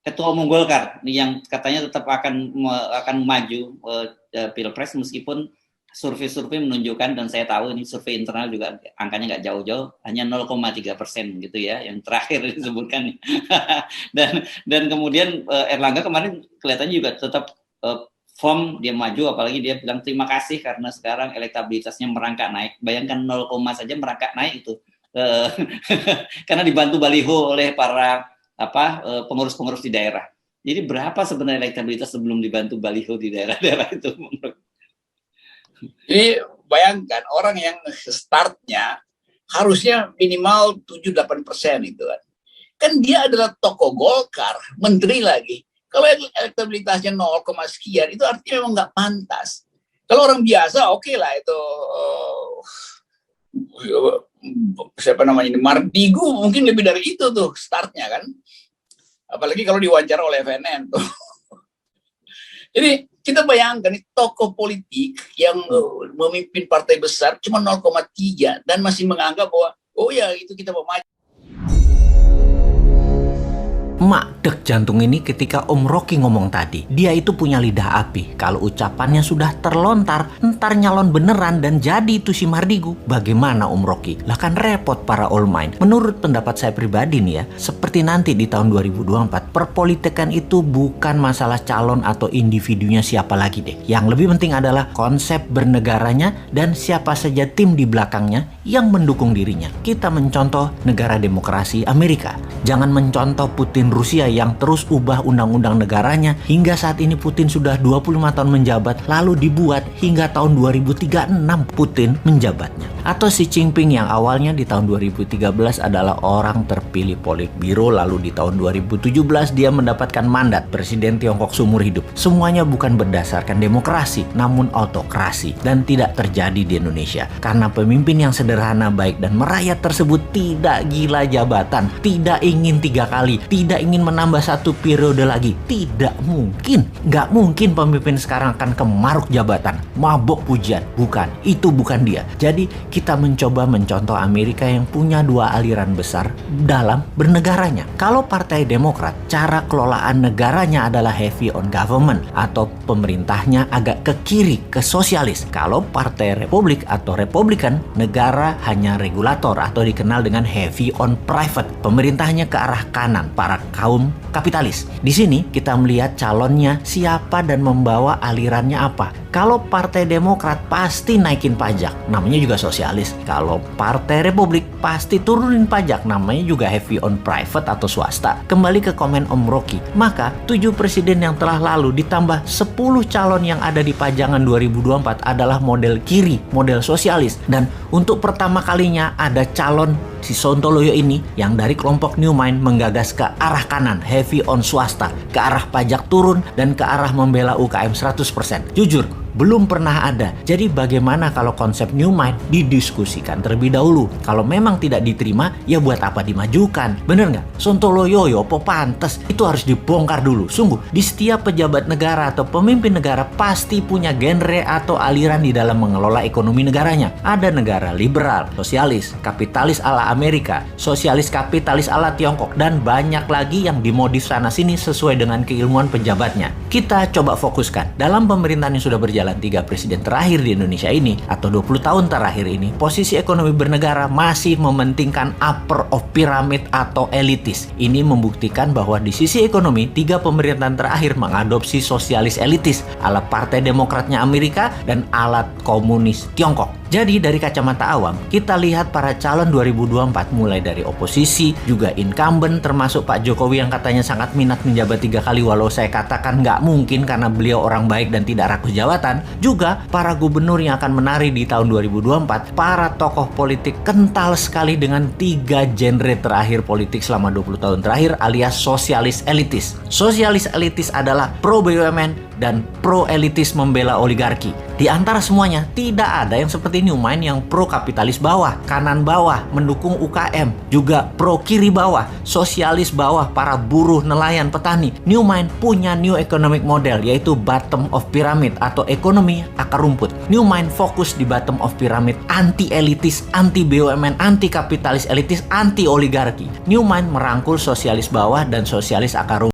Ketua Umum Golkar yang katanya tetap akan maju Pilpres meskipun survei-survei menunjukkan, dan saya tahu ini survei internal juga angkanya nggak jauh-jauh, hanya 0,3% gitu ya, yang terakhir disebutkan. dan kemudian Erlangga kemarin kelihatannya juga tetap firm dia maju, apalagi dia bilang terima kasih karena sekarang elektabilitasnya merangkak naik. Bayangkan 0, saja merangkak naik itu. Karena dibantu baliho oleh para pengurus-pengurus di daerah. Jadi berapa sebenarnya elektabilitas sebelum dibantu baliho di daerah-daerah itu? Jadi bayangkan orang yang startnya harusnya minimal 7-8% itu kan. Kan dia adalah tokoh Golkar, menteri lagi. Kalau elektabilitasnya 0, sekian, itu artinya memang nggak pantas. Kalau orang biasa, oke lah itu. Siapa namanya ini? Mardigu mungkin lebih dari itu tuh startnya kan. Apalagi kalau diwawancara oleh FNN tuh. Jadi kita bayangkan tokoh politik yang memimpin partai besar cuma 0,3 dan masih menganggap bahwa oh ya itu kita mau maju. Mak dek jantung ini ketika Om Rocky ngomong tadi. Dia itu punya lidah api. Kalau ucapannya sudah terlontar, ntar nyalon beneran dan jadi itu si Mardigu. Bagaimana Om Rocky? Lah kan repot para all mind. Menurut pendapat saya pribadi nih ya, seperti nanti di tahun 2024, perpolitikan itu bukan masalah calon atau individunya siapa lagi deh. Yang lebih penting adalah konsep bernegaranya dan siapa saja tim di belakangnya yang mendukung dirinya. Kita mencontoh negara demokrasi Amerika. Jangan mencontoh Putin Rusia yang terus ubah undang-undang negaranya hingga saat ini Putin sudah 25 tahun menjabat, lalu dibuat hingga tahun 2036 Putin menjabatnya. Atau Xi Jinping yang awalnya di tahun 2013 adalah orang terpilih Politbiro, lalu di tahun 2017 dia mendapatkan mandat Presiden Tiongkok seumur hidup. Semuanya bukan berdasarkan demokrasi, namun autokrasi, dan tidak terjadi di Indonesia. Karena pemimpin yang sederhana, baik, dan merayat tersebut tidak gila jabatan, tidak ingin 3 kali, tidak ingin menambah 1 periode lagi. Tidak mungkin. Nggak mungkin pemimpin sekarang akan kemaruk jabatan, mabok pujian. Bukan, itu bukan dia. Jadi kita mencoba mencontoh Amerika yang punya 2 aliran besar dalam bernegaranya. Kalau Partai Demokrat, cara kelolaan negaranya adalah heavy on government atau pemerintahnya agak ke kiri, ke sosialis. Kalau Partai Republik atau Republikan, negara hanya regulator atau dikenal dengan heavy on private. Pemerintahnya ke arah kanan, para kaum kapitalis. Di sini kita melihat calonnya siapa dan membawa alirannya apa. Kalau Partai Demokrat pasti naikin pajak, namanya juga sosialis. Kalau Partai Republik pasti turunin pajak, namanya juga heavy on private atau swasta. Kembali ke komen Om Rocky, maka 7 presiden yang telah lalu ditambah 10 calon yang ada di pajangan 2024 adalah model kiri, model sosialis. Dan untuk pertama kalinya ada calon si Sontoloyo ini yang dari kelompok New Mind menggagas ke arah kanan, heavy on swasta, ke arah pajak turun dan ke arah membela UKM 100%. Jujur, belum pernah ada. Jadi bagaimana kalau konsep New Mind didiskusikan terlebih dahulu? Kalau memang tidak diterima, ya buat apa dimajukan? Bener nggak? Sontoloyo apa pantes? Itu harus dibongkar dulu. Sungguh, di setiap pejabat negara atau pemimpin negara pasti punya genre atau aliran di dalam mengelola ekonomi negaranya. Ada negara liberal, sosialis, kapitalis ala Amerika, sosialis kapitalis ala Tiongkok, dan banyak lagi yang dimodif sana-sini sesuai dengan keilmuan pejabatnya. Kita coba fokuskan. Dalam pemerintahan yang sudah berjalan 3 presiden terakhir di Indonesia ini atau 20 tahun terakhir ini, posisi ekonomi bernegara masih mementingkan upper of pyramid atau elitis. Ini membuktikan bahwa di sisi ekonomi 3 pemerintahan terakhir mengadopsi sosialis elitis ala Partai Demokratnya Amerika dan ala komunis Tiongkok. Jadi dari kacamata awam, kita lihat para calon 2024 mulai dari oposisi, juga incumbent termasuk Pak Jokowi yang katanya sangat minat menjabat 3 kali walau saya katakan nggak mungkin karena beliau orang baik dan tidak rakus jabatan. Juga para gubernur yang akan menari di tahun 2024, para tokoh politik kental sekali dengan 3 genre terakhir politik selama 20 tahun terakhir alias sosialis elitis. Sosialis elitis adalah pro BUMN dan pro elitis membela oligarki. Di antara semuanya tidak ada yang seperti New Mind yang pro kapitalis bawah, kanan bawah, mendukung UKM, juga pro kiri bawah, sosialis bawah, para buruh, nelayan, petani. New Mind punya new economic model yaitu bottom of pyramid atau ekonomi akar rumput. New Mind fokus di bottom of pyramid, anti elitis, anti BUMN, anti kapitalis elitis, anti oligarki. New Mind merangkul sosialis bawah dan sosialis akar rumput.